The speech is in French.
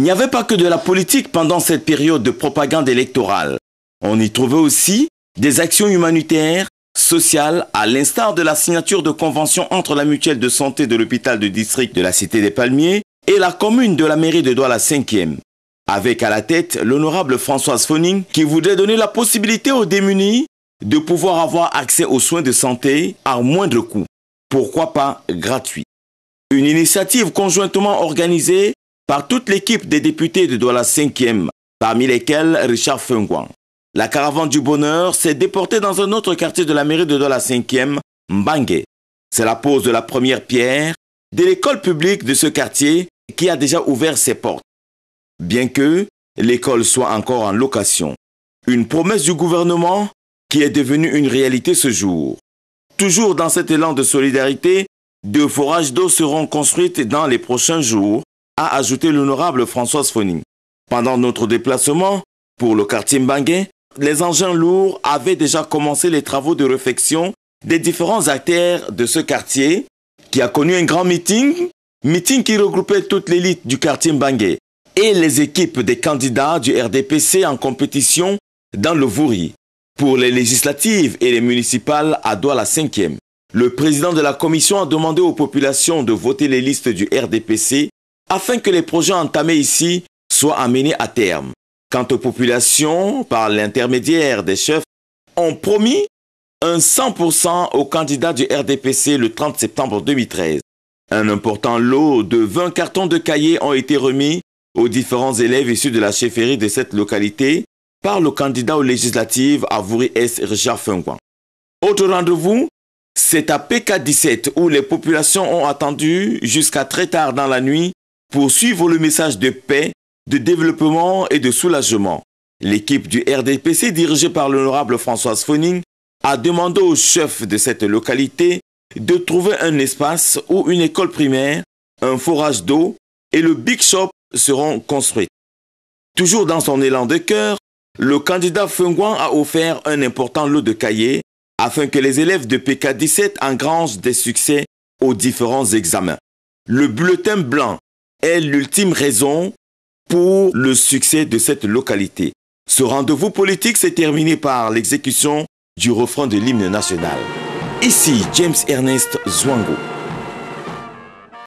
n'y avait pas que de la politique pendant cette période de propagande électorale. On y trouvait aussi des actions humanitaires, sociales, à l'instar de la signature de conventions entre la mutuelle de santé de l'hôpital de district de la Cité des Palmiers et la commune de la mairie de Douala 5e. Avec à la tête l'honorable Françoise Foning qui voudrait donner la possibilité aux démunis de pouvoir avoir accès aux soins de santé à moindre coût. Pourquoi pas gratuit. Une initiative conjointement organisée par toute l'équipe des députés de Douala 5e, parmi lesquels Richard Fengouan. La caravane du bonheur s'est déportée dans un autre quartier de la mairie de Douala 5e, Mbangé. C'est la pose de la première pierre de l'école publique de ce quartier qui a déjà ouvert ses portes. Bien que l'école soit encore en location. Une promesse du gouvernement qui est devenue une réalité ce jour. Toujours dans cet élan de solidarité, 2 forages d'eau seront construits dans les prochains jours, a ajouté l'honorable Françoise Foning. Pendant notre déplacement pour le quartier Mbangé, les engins lourds avaient déjà commencé les travaux de réfection des différents acteurs de ce quartier qui a connu un grand meeting qui regroupait toute l'élite du quartier Mbangé et les équipes des candidats du RDPC en compétition dans le Vouri. Pour les législatives et les municipales à Douala 5e, le président de la commission a demandé aux populations de voter les listes du RDPC afin que les projets entamés ici soient amenés à terme. Quant aux populations, par l'intermédiaire des chefs, ont promis un 100% aux candidats du RDPC le 30 septembre 2013. Un important lot de 20 cartons de cahiers ont été remis aux différents élèves issus de la chefferie de cette localité par le candidat aux législatives à Vouri-Est, Richard Fengouan. Autre rendez-vous, c'est à PK17 où les populations ont attendu jusqu'à très tard dans la nuit pour suivre le message de paix, de développement et de soulagement. L'équipe du RDPC dirigée par l'honorable Françoise Foning a demandé aux chefs de cette localité de trouver un espace où une école primaire, un forage d'eau et le Big Shop seront construits. Toujours dans son élan de cœur, le candidat Fengouan a offert un important lot de cahiers afin que les élèves de PK17 engrangent des succès aux différents examens. Le bulletin blanc est l'ultime raison pour le succès de cette localité. Ce rendez-vous politique s'est terminé par l'exécution du refrain de l'hymne national. Ici James Ernest Zwango.